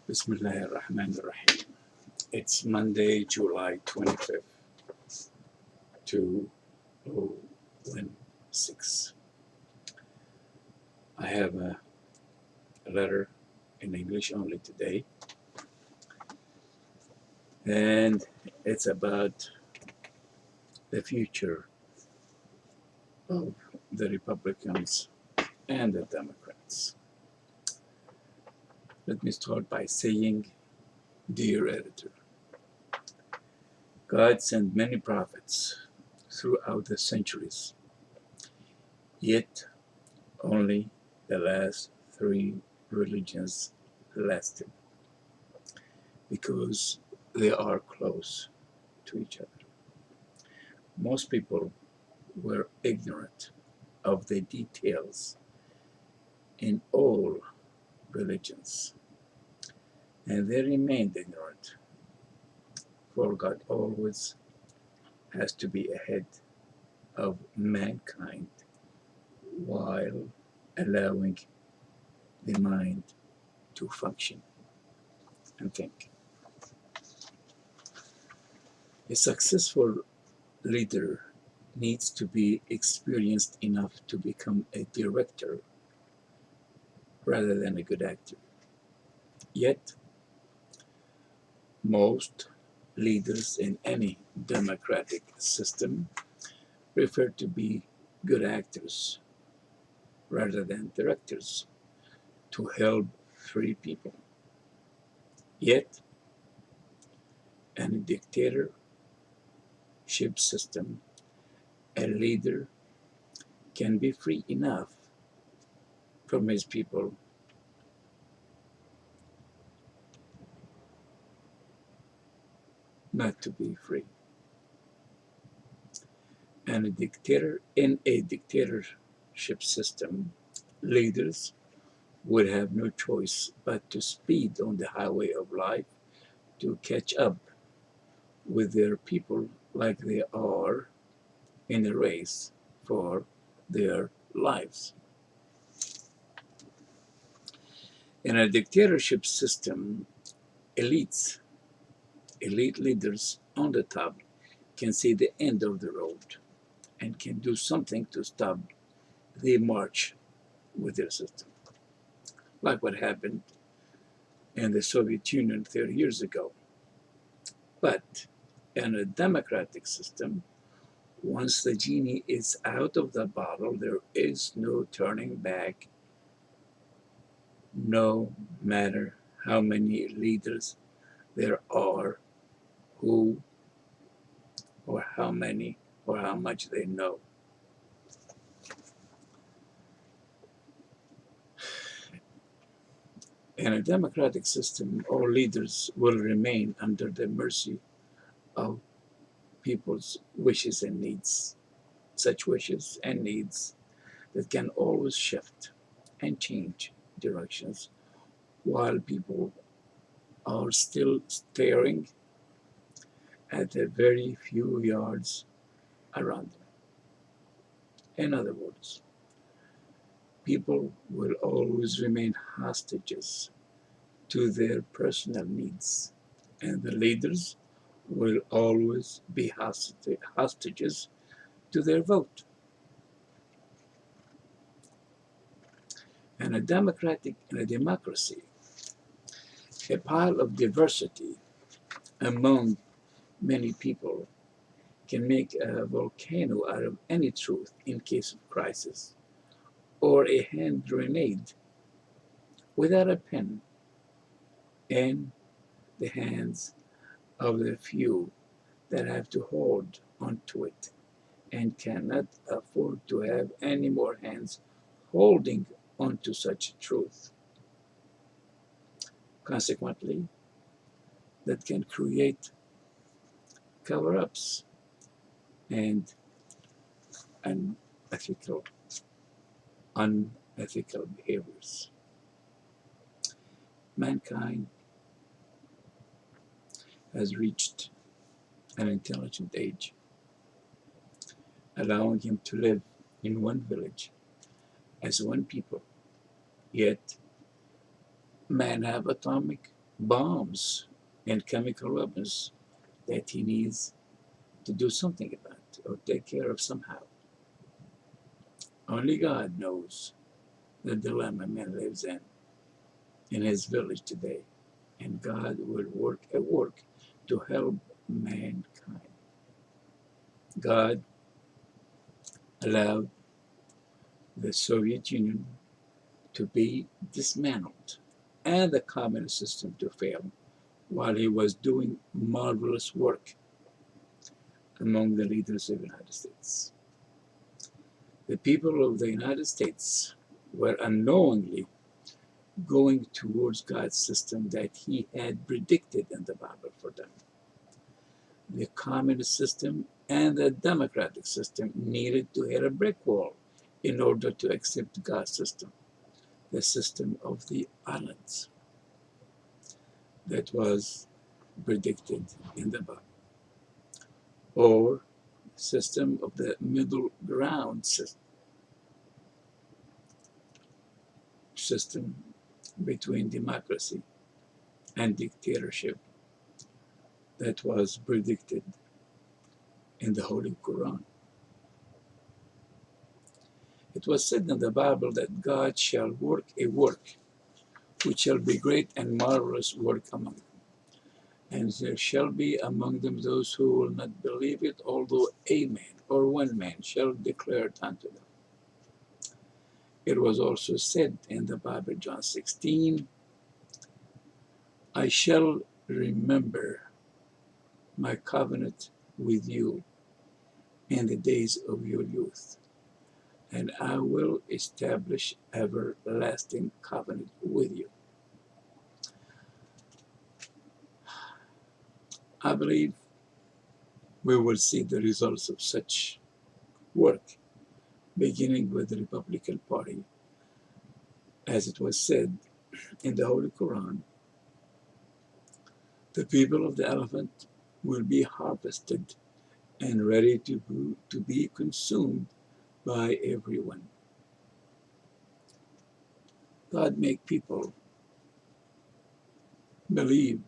Bismillahir Rahmanir Rahim. It's Monday, July 25th, 2016. I have a letter in English only today, and it's about the future of the Republicans and the Democrats. Let me start by saying, dear editor, God sent many prophets throughout the centuries, yet only the last three religions lasted because they are close to each other. Most people were ignorant of the details in all religions, and they remained ignorant, for God always has to be ahead of mankind while allowing the mind to function and think. A successful leader needs to be experienced enough to become a director rather than a good actor. Yet, most leaders in any democratic system prefer to be good actors rather than directors to help free people. Yet, in a dictatorship system, a leader can be free enough from his people not to be free. And in a dictatorship system, leaders would have no choice but to speed on the highway of life to catch up with their people like they are in a race for their lives. In a dictatorship system, elite leaders on the top can see the end of the road and can do something to stop the march with their system, like what happened in the Soviet Union 30 years ago. But in a democratic system, once the genie is out of the bottle, there is no turning back, no matter how many leaders there are who or how many or how much they know. In a democratic system, all leaders will remain under the mercy of people's wishes and needs, such wishes and needs that can always shift and change directions while people are still staring at the very few yards around them. In other words, people will always remain hostages to their personal needs, and the leaders will always be hostages to their vote. In a democracy, a pile of diversity among many people can make a volcano out of any truth in case of crisis, or a hand grenade without a pen in the hands of the few that have to hold onto it and cannot afford to have any more hands holding onto such truth. Consequently, that can create cover-ups and unethical behaviors. Mankind has reached an intelligent age, allowing him to live in one village as one people. Yet, men have atomic bombs and chemical weapons that he needs to do something about or take care of somehow. Only God knows the dilemma man lives in his village today, and God will work at work to help mankind. God allowed the Soviet Union to be dismantled and the communist system to fail while he was doing marvelous work among the leaders of the United States. The people of the United States were unknowingly going towards God's system that he had predicted in the Bible for them. The communist system and the democratic system needed to hit a brick wall in order to accept God's system, the system of the islands that was predicted in the Bible, or system of the middle ground system between democracy and dictatorship that was predicted in the Holy Quran. It was said in the Bible that God shall work a work which shall be great and marvelous work among them. And there shall be among them those who will not believe it, although a man or one man shall declare it unto them. It was also said in the Bible, John 16, I shall remember my covenant with you in the days of your youth, and I will establish everlasting covenant with you. I believe we will see the results of such work, beginning with the Republican Party. As it was said in the Holy Quran, the people of the elephant will be harvested and ready to be consumed by everyone. God make people believe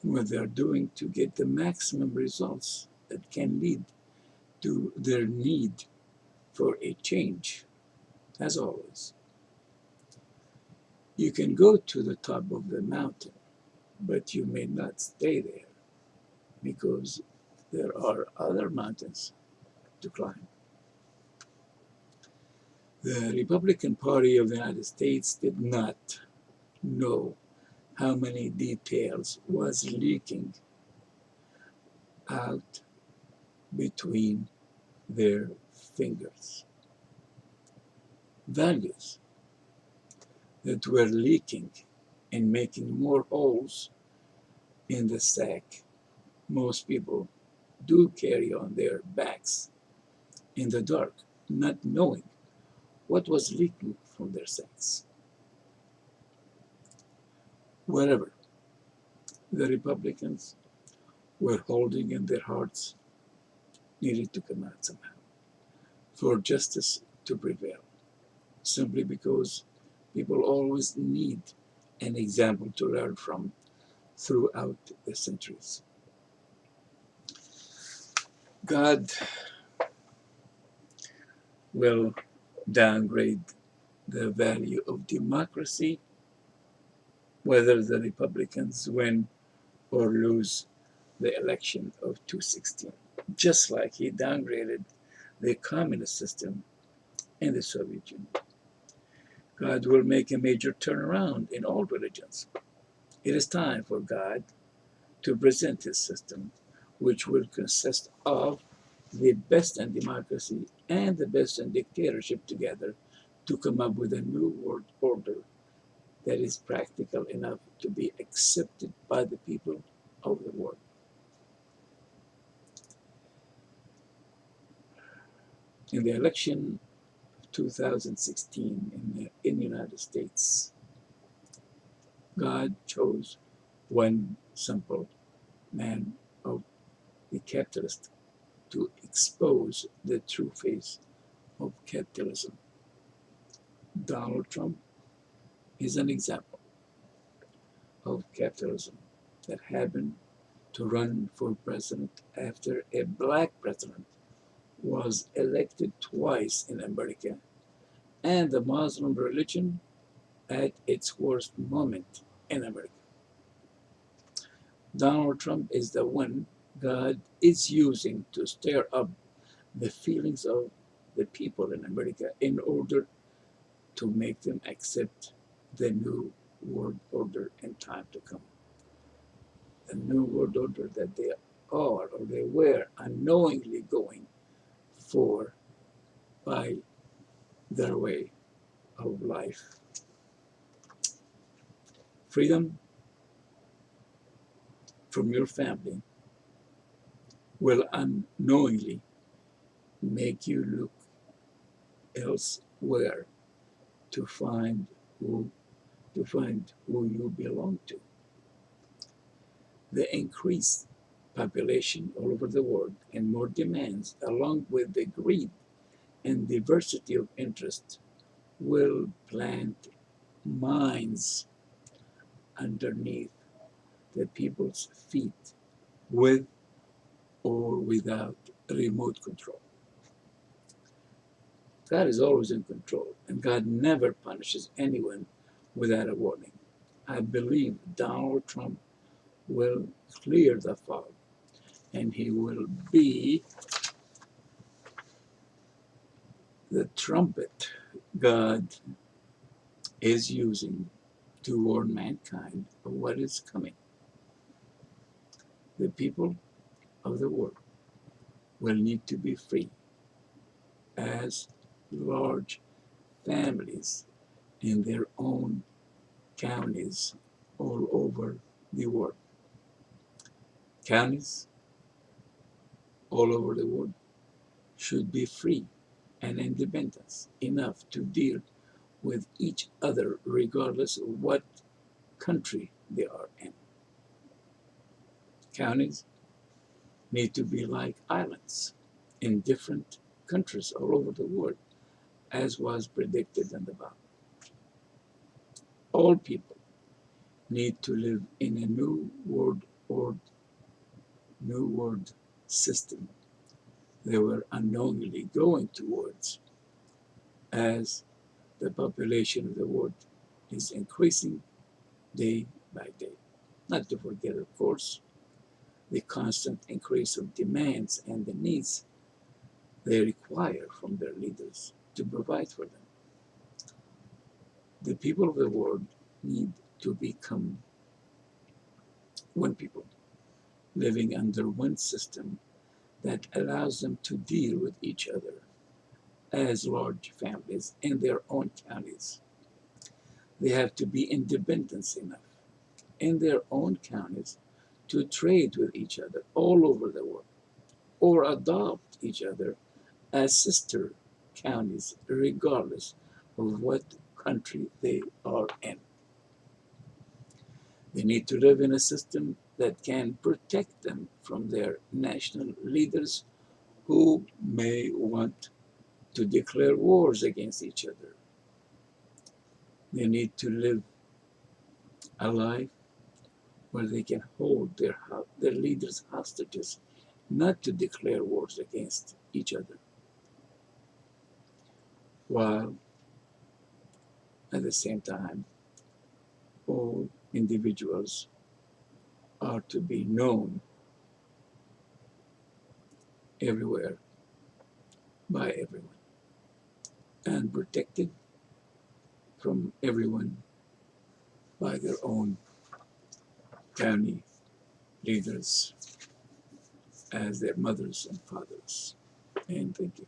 what they're doing to get the maximum results that can lead to their need for a change. As always, you can go to the top of the mountain, but you may not stay there because there are other mountains to climb. The Republican Party of the United States did not know how many details was leaking out between their fingers. Values that were leaking and making more holes in the sack most people do carry on their backs in the dark, not knowing what was leaking from their sacks. Wherever the Republicans were holding in their hearts needed to come out somehow for justice to prevail, simply because people always need an example to learn from throughout the centuries. God will downgrade the value of democracy, whether the Republicans win or lose the election of 2016, just like he downgraded the communist system in the Soviet Union. God will make a major turnaround in all religions. It is time for God to present his system, which will consist of the best in democracy and the best in dictatorship together to come up with a new world order that is practical enough to be accepted by the people of the world. In the election of 2016 in the United States, God chose one simple man of the capitalist to expose the true face of capitalism. Donald Trump is an example. of capitalism that happened to run for president after a black president was elected twice in America, and the Muslim religion at its worst moment in America. Donald Trump is the one God is using to stir up the feelings of the people in America in order to make them accept the new world order in time to come. The new world order that they are or they were unknowingly going for by their way of life. Freedom from your family will unknowingly make you look elsewhere to find who you belong to. The increased population all over the world and more demands, along with the greed and diversity of interest, will plant mines underneath the people's feet with or without remote control. God is always in control, and God never punishes anyone without a warning. I believe Donald Trump will clear the fog, and he will be the trumpet God is using to warn mankind of what is coming. The people of the world will need to be free as large families in their own counties all over the world. Counties all over the world should be free and independent enough to deal with each other regardless of what country they are in. Counties need to be like islands in different countries all over the world, as was predicted in the Bible. All people need to live in a new world or new world system they were unknowingly going towards as the population of the world is increasing day by day. Not to forget, of course, the constant increase of demands and the needs they require from their leaders to provide for them. The people of the world need to become one people, living under one system that allows them to deal with each other as large families in their own counties. They have to be independent enough in their own counties to trade with each other all over the world or adopt each other as sister counties, regardless of what country they are in. They need to live in a system that can protect them from their national leaders who may want to declare wars against each other. They need to live a life where they can hold their leaders hostages, not to declare wars against each other, while at the same time all individuals are to be known everywhere by everyone and protected from everyone by their own county leaders as their mothers and fathers. And thank you.